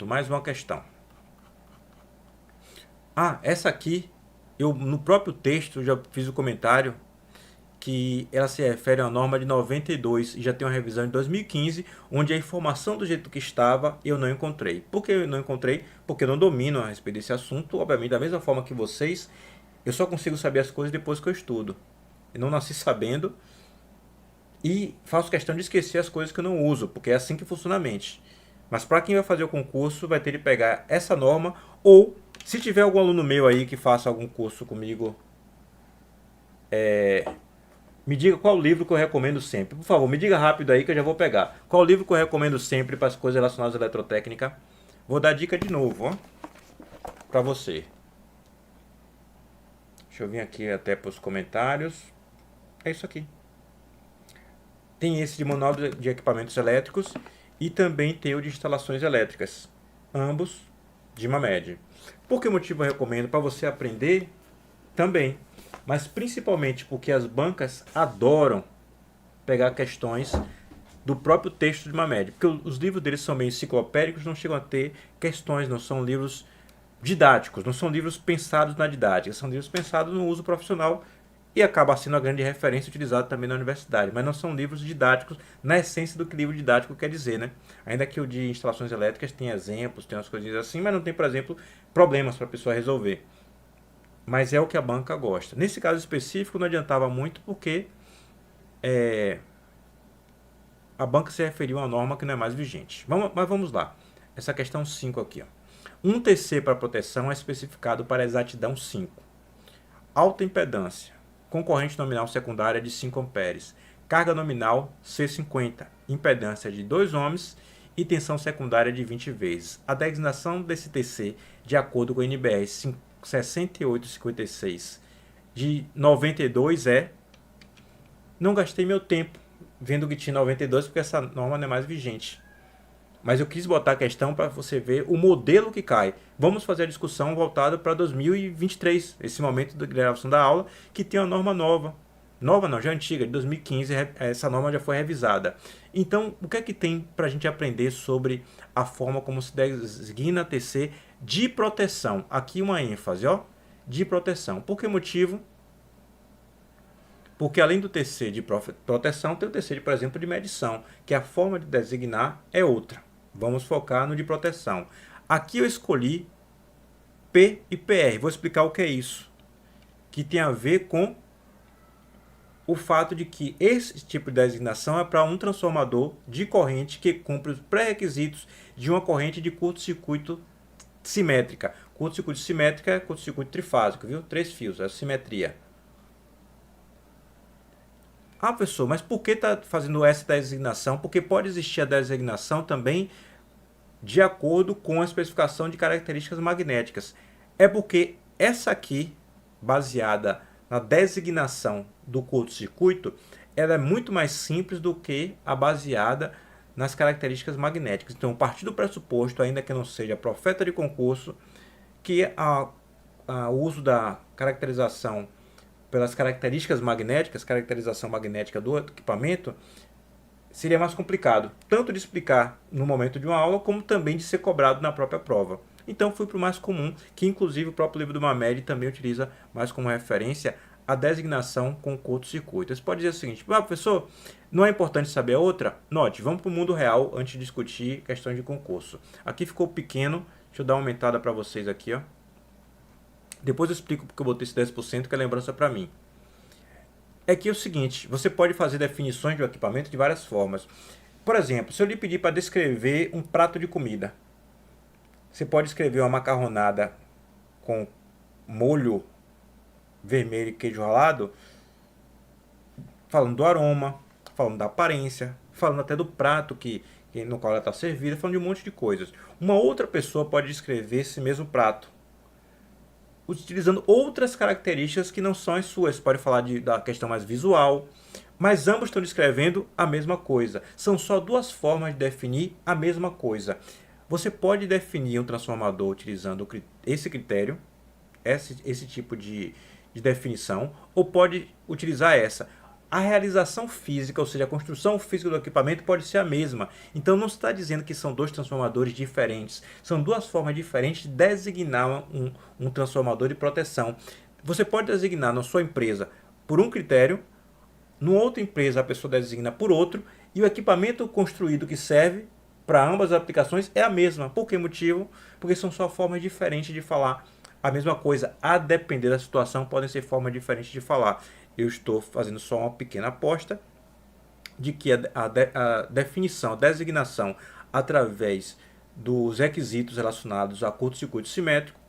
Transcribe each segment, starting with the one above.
Pronto, mais uma questão. Ah, essa aqui, eu no próprio texto já fiz o comentário que ela se refere a uma norma de 92 e já tem uma revisão de 2015, onde a informação do jeito que estava eu não encontrei. Por que eu não encontrei? Porque eu não domino a respeito desse assunto. Obviamente, da mesma forma que vocês, eu só consigo saber as coisas depois que eu estudo. Eu não nasci sabendo e faço questão de esquecer as coisas que eu não uso, porque é assim que funciona a mente. Mas para quem vai fazer o concurso, vai ter que pegar essa norma, ou se tiver algum aluno meu aí que faça algum curso comigo, me diga qual livro que eu recomendo sempre. Por favor, me diga rápido aí que eu já vou pegar. Qual livro que eu recomendo sempre para as coisas relacionadas à eletrotécnica? Vou dar dica de novo, ó, para você. Deixa eu vir aqui até para os comentários. É isso aqui. Tem esse de manual de equipamentos elétricos e também tem o de instalações elétricas. Ambos de Mamed. Por que motivo eu recomendo? Para você aprender também. Mas principalmente porque as bancas adoram pegar questões do próprio texto de Mamed. Porque os livros deles são meio enciclopédicos, não chegam a ter questões, não são livros didáticos, não são livros pensados na didática, são livros pensados no uso profissional e acaba sendo a grande referência utilizada também na universidade, mas não são livros didáticos na essência do que livro didático quer dizer, né? Ainda que o de instalações elétricas tem exemplos, tem umas coisinhas assim, mas não tem, por exemplo, problemas para a pessoa resolver. Mas é o que a banca gosta. Nesse caso específico não adiantava muito porque a banca se referiu a uma norma que não é mais vigente. Mas vamos lá. Essa questão 5 aqui. Ó. 1 TC para proteção é especificado para exatidão 5. Alta impedância. Concorrente nominal secundária de 5 amperes. Carga nominal C50. Impedância de 2 ohms e tensão secundária de 20 vezes. A designação desse TC, de acordo com o NBR 6856 de 92 é... Não gastei meu tempo vendo que tinha 92 porque essa norma não é mais vigente. Mas eu quis botar a questão para você ver o modelo que cai. Vamos fazer a discussão voltada para 2023, esse momento da gravação da aula, que tem uma norma nova. Nova não, já antiga, de 2015, essa norma já foi revisada. Então, o que é que tem para a gente aprender sobre a forma como se designa TC de proteção? Aqui uma ênfase, ó, de proteção. Por que motivo? Porque além do TC de proteção, tem o TC, por exemplo, de medição, que a forma de designar é outra. Vamos focar no de proteção. Aqui eu escolhi P e PR. Vou explicar o que é isso. Que tem a ver com o fato de que esse tipo de designação é para um transformador de corrente que cumpre os pré-requisitos de uma corrente de curto-circuito simétrica. Curto-circuito simétrica é curto-circuito trifásico, viu? 3 fios, é simetria. Ah, professor, mas por que está fazendo essa designação? Porque pode existir a designação também de acordo com a especificação de características magnéticas. É porque essa aqui, baseada na designação do curto-circuito, ela é muito mais simples do que a baseada nas características magnéticas. Então, a partir do pressuposto, ainda que não seja profeta de concurso, que o uso da caracterização pelas características magnéticas, caracterização magnética do equipamento, seria mais complicado, tanto de explicar no momento de uma aula, como também de ser cobrado na própria prova. Então fui para o mais comum, que inclusive o próprio livro do Mamed também utiliza mais como referência a designação com curto-circuito. Você pode dizer o seguinte, professor, não é importante saber a outra? Note, vamos para o mundo real antes de discutir questões de concurso. Aqui ficou pequeno, deixa eu dar uma aumentada para vocês aqui, ó. Depois eu explico porque eu botei esse 10%, que é lembrança para mim. É que é o seguinte, você pode fazer definições de um equipamento de várias formas. Por exemplo, se eu lhe pedir para descrever um prato de comida, você pode escrever uma macarronada com molho vermelho e queijo ralado, falando do aroma, falando da aparência, falando até do prato no qual ela está servida, falando de um monte de coisas. Uma outra pessoa pode descrever esse mesmo prato utilizando outras características que não são as suas. Você pode falar da questão mais visual, mas ambos estão descrevendo a mesma coisa. São só duas formas de definir a mesma coisa. Você pode definir um transformador utilizando esse critério, esse tipo de definição, ou pode utilizar essa. a realização física, ou seja, a construção física do equipamento pode ser a mesma. Então não se está dizendo que são dois transformadores diferentes. São duas formas diferentes de designar um transformador de proteção. Você pode designar na sua empresa por um critério, numa outra empresa a pessoa designa por outro, e o equipamento construído que serve para ambas as aplicações é a mesma. Por que motivo? Porque são só formas diferentes de falar a mesma coisa. A depender da situação, podem ser formas diferentes de falar. Eu estou fazendo só uma pequena aposta de que a definição, a designação através dos requisitos relacionados a curto-circuito simétrico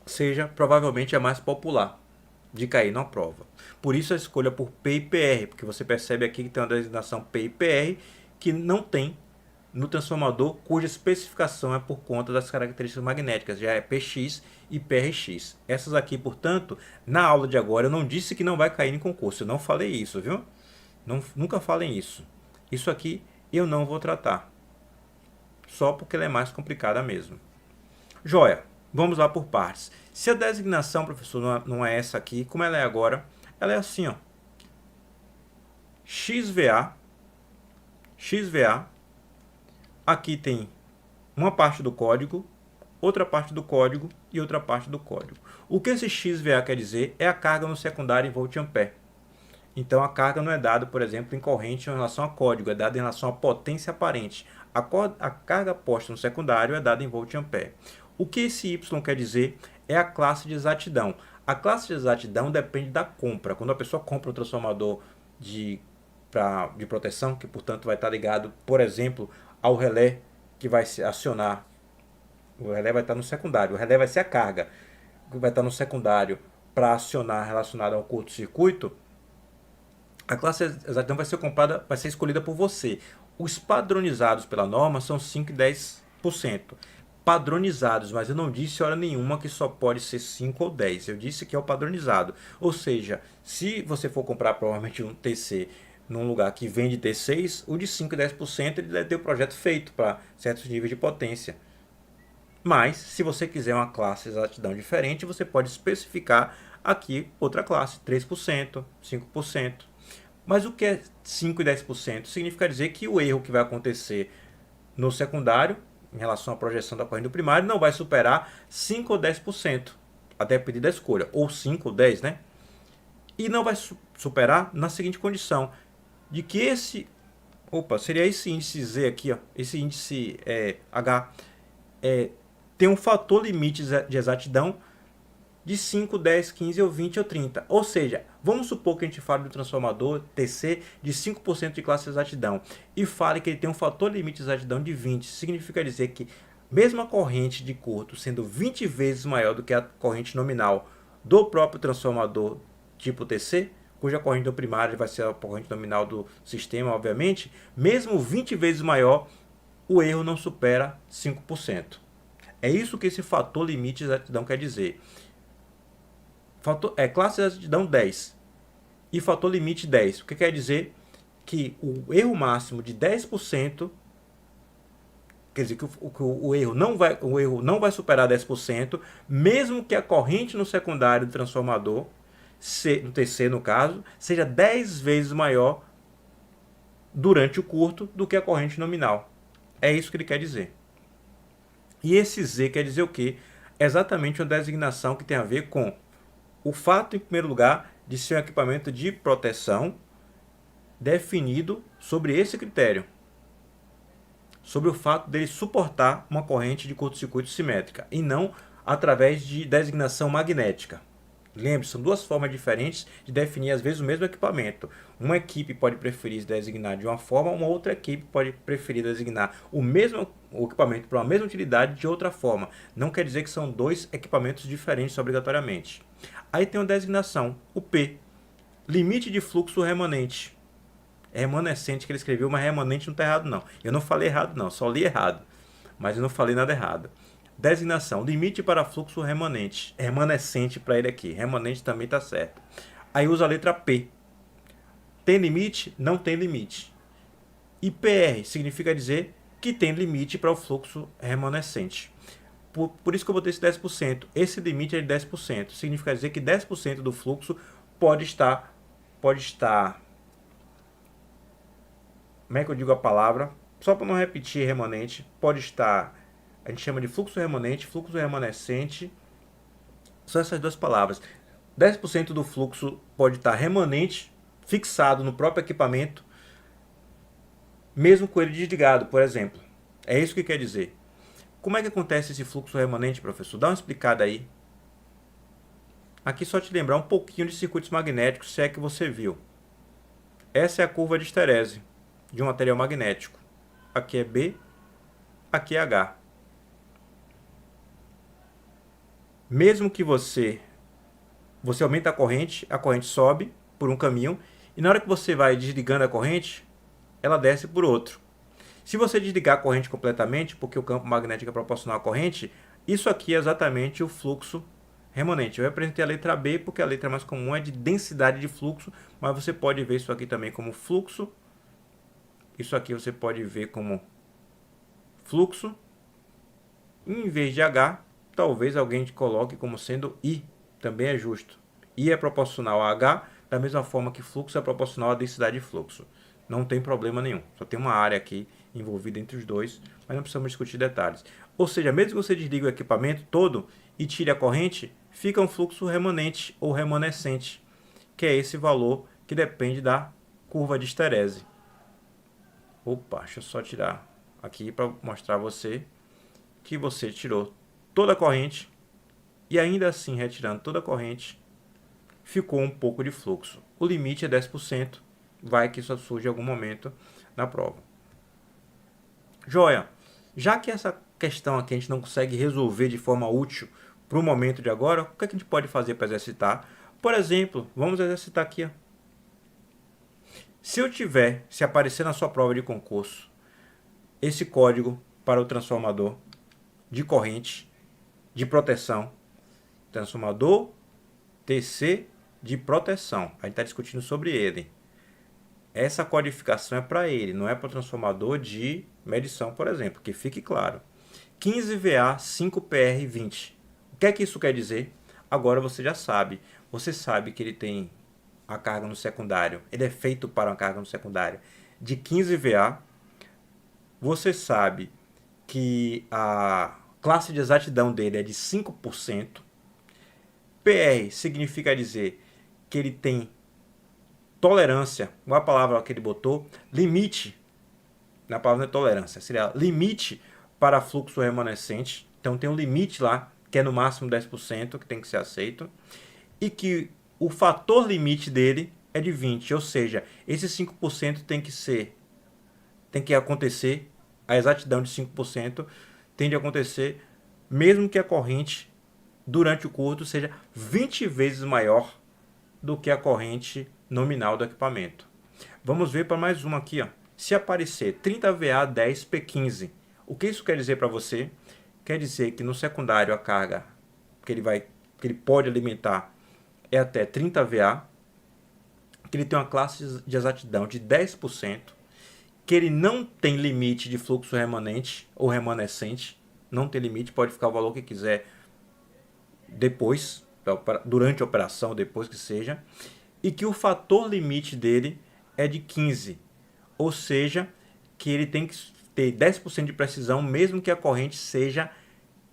seja provavelmente a mais popular de cair na prova. Por isso a escolha por P e PR, porque você percebe aqui que tem uma designação P e PR que não tem no transformador, cuja especificação é por conta das características magnéticas, já é PX e PRX. Essas aqui, portanto, na aula de agora eu não disse que não vai cair em concurso, eu não falei isso, viu? Nunca falem isso. Isso aqui eu não vou tratar, só porque ela é mais complicada mesmo. Joia, vamos lá por partes. Se a designação, professor, não é essa aqui, como ela é agora? Ela é assim, ó. XVA, aqui tem uma parte do código, outra parte do código e outra parte do código. O que esse XVA quer dizer é a carga no secundário em volt-ampere. Então a carga não é dada, por exemplo, em corrente em relação a código, é dada em relação à potência aparente. A carga posta no secundário é dada em volt-ampere. O que esse Y quer dizer é a classe de exatidão. A classe de exatidão depende da compra. Quando a pessoa compra um transformador de proteção, que portanto vai estar ligado, por exemplo, ao relé que vai se acionar. O relé vai estar no secundário. O relé vai ser a carga que vai estar no secundário para acionar relacionado ao curto-circuito. A classe de exatidão vai ser comprada, vai ser escolhida por você. Os padronizados pela norma são 5 e 10%. Padronizados, mas eu não disse hora nenhuma que só pode ser 5 ou 10. Eu disse que é o padronizado. Ou seja, se você for comprar provavelmente um TC num lugar que vende T6, o de 5 e 10% ele deve ter o projeto feito para certos níveis de potência. Mas, se você quiser uma classe de exatidão diferente, você pode especificar aqui outra classe, 3%, 5%. Mas o que é 5 e 10%? Significa dizer que o erro que vai acontecer no secundário, em relação à projeção da corrente do primário, não vai superar 5 ou 10%, a depender da escolha, ou 5 ou 10, né? E não vai superar na seguinte condição, de que seria esse índice Z aqui, ó, esse índice H, tem um fator limite de exatidão de 5, 10, 15 ou 20 ou 30. Ou seja, vamos supor que a gente fale do transformador TC de 5% de classe de exatidão e fale que ele tem um fator limite de exatidão de 20. Significa dizer que mesmo a corrente de curto sendo 20 vezes maior do que a corrente nominal do próprio transformador tipo TC, cuja corrente do primário vai ser a corrente nominal do sistema, obviamente, mesmo 20 vezes maior, o erro não supera 5%. É isso que esse fator limite de exatidão quer dizer. Classe de exatidão 10 e fator limite 10. O que quer dizer? Que o erro máximo de 10%, quer dizer que o erro não vai superar 10%, mesmo que a corrente no secundário do transformador, no TC no caso, seja 10 vezes maior durante o curto do que a corrente nominal. É isso que ele quer dizer. E esse Z quer dizer o quê? É exatamente uma designação que tem a ver com o fato, em primeiro lugar, de ser um equipamento de proteção definido sobre esse critério. Sobre o fato dele suportar uma corrente de curto-circuito simétrica e não através de designação magnética. Lembre-se, são duas formas diferentes de definir, às vezes, o mesmo equipamento. Uma equipe pode preferir designar de uma forma, uma outra equipe pode preferir designar o equipamento para a mesma utilidade de outra forma. Não quer dizer que são dois equipamentos diferentes obrigatoriamente. Aí tem uma designação, o P, limite de fluxo remanente. É remanescente que ele escreveu, mas remanente não está errado não. Eu não falei errado não, só li errado. Mas eu não falei nada errado. Designação, limite para fluxo remanente. Remanescente para ele aqui. Remanente também está certo. Aí usa a letra P. Tem limite? Não tem limite. E PR significa dizer que tem limite para o fluxo remanescente. Por isso que eu botei esse 10%. Esse limite é de 10%. Significa dizer que 10% do fluxo pode estar pode estar, como é que eu digo a palavra? Só para não repetir, remanente, pode estar, a gente chama de fluxo remanente, fluxo remanescente, são essas duas palavras. 10% do fluxo pode estar remanente, fixado no próprio equipamento, mesmo com ele desligado, por exemplo. É isso que quer dizer. Como é que acontece esse fluxo remanente, professor? Dá uma explicada aí. Aqui só te lembrar um pouquinho de circuitos magnéticos, se é que você viu. Essa é a curva de histéreese de um material magnético. Aqui é B, aqui é H. Mesmo que você aumenta a corrente sobe por um caminho, e na hora que você vai desligando a corrente, ela desce por outro. Se você desligar a corrente completamente, porque o campo magnético é proporcional à corrente, isso aqui é exatamente o fluxo remanente. Eu representei a letra B porque a letra mais comum é de densidade de fluxo, mas você pode ver isso aqui também como fluxo. Isso aqui você pode ver como fluxo. E em vez de H, talvez alguém te coloque como sendo I. Também é justo. I é proporcional a H, da mesma forma que fluxo é proporcional à densidade de fluxo. Não tem problema nenhum. Só tem uma área aqui envolvida entre os dois, mas não precisamos discutir detalhes. Ou seja, mesmo que você desligue o equipamento todo e tire a corrente, fica um fluxo remanente ou remanescente, que é esse valor que depende da curva de histéreese. Opa, deixa eu só tirar aqui para mostrar a você que você tirou toda a corrente e ainda assim, retirando toda a corrente, ficou um pouco de fluxo. O limite é 10%, vai que isso surge em algum momento na prova. Joia, já que essa questão aqui a gente não consegue resolver de forma útil para o momento de agora, o que a gente pode fazer para exercitar? Por exemplo, vamos exercitar aqui. Ó. Se aparecer na sua prova de concurso, esse código para o transformador de corrente, de proteção, transformador TC de proteção, a gente está discutindo sobre ele. Essa codificação é para ele, não é para o transformador de medição, por exemplo, que fique claro. 15VA 5PR20. O que é que isso quer dizer? Agora você já sabe. Você sabe que ele tem a carga no secundário. Ele é feito para uma carga no secundário de 15VA. Você sabe que a classe de exatidão dele é de 5%. PR significa dizer que ele tem tolerância, qual é a palavra que ele botou? Limite, na palavra não é tolerância, seria limite para fluxo remanescente. Então tem um limite lá, que é no máximo 10%, que tem que ser aceito. E que o fator limite dele é de 20%, ou seja, esse 5% tem que acontecer, a exatidão de 5% tem de acontecer, mesmo que a corrente durante o curto seja 20 vezes maior do que a corrente nominal do equipamento. Vamos ver para mais uma aqui. Ó. Se aparecer 30VA 10P15, o que isso quer dizer para você? Quer dizer que no secundário a carga que ele pode alimentar é até 30VA, que ele tem uma classe de exatidão de 10%, que ele não tem limite de fluxo remanente ou remanescente, não tem limite, pode ficar o valor que quiser depois, durante a operação, depois que seja, e que o fator limite dele é de 15, ou seja, que ele tem que ter 10% de precisão, mesmo que a corrente seja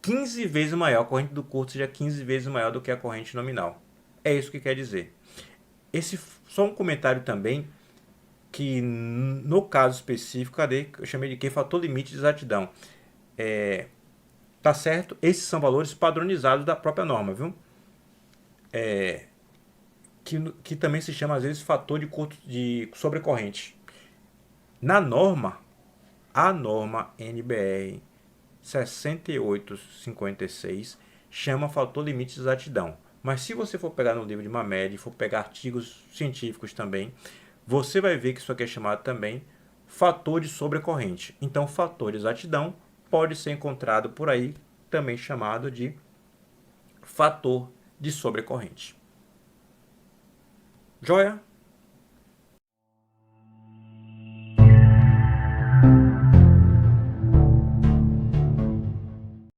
15 vezes maior, a corrente do curto seja 15 vezes maior do que a corrente nominal. É isso que quer dizer. Só um comentário também, que no caso específico, eu chamei de que fator limite de exatidão. Tá certo? Esses são valores padronizados da própria norma, viu? Que também se chama às vezes fator de sobrecorrente. Na norma, a norma NBR 6856 chama fator limite de exatidão. Mas se você for pegar no livro de Mamed, for pegar artigos científicos também, você vai ver que isso aqui é chamado também fator de sobrecorrente. Então, fator de exatidão pode ser encontrado por aí, também chamado de fator de sobrecorrente. Joia?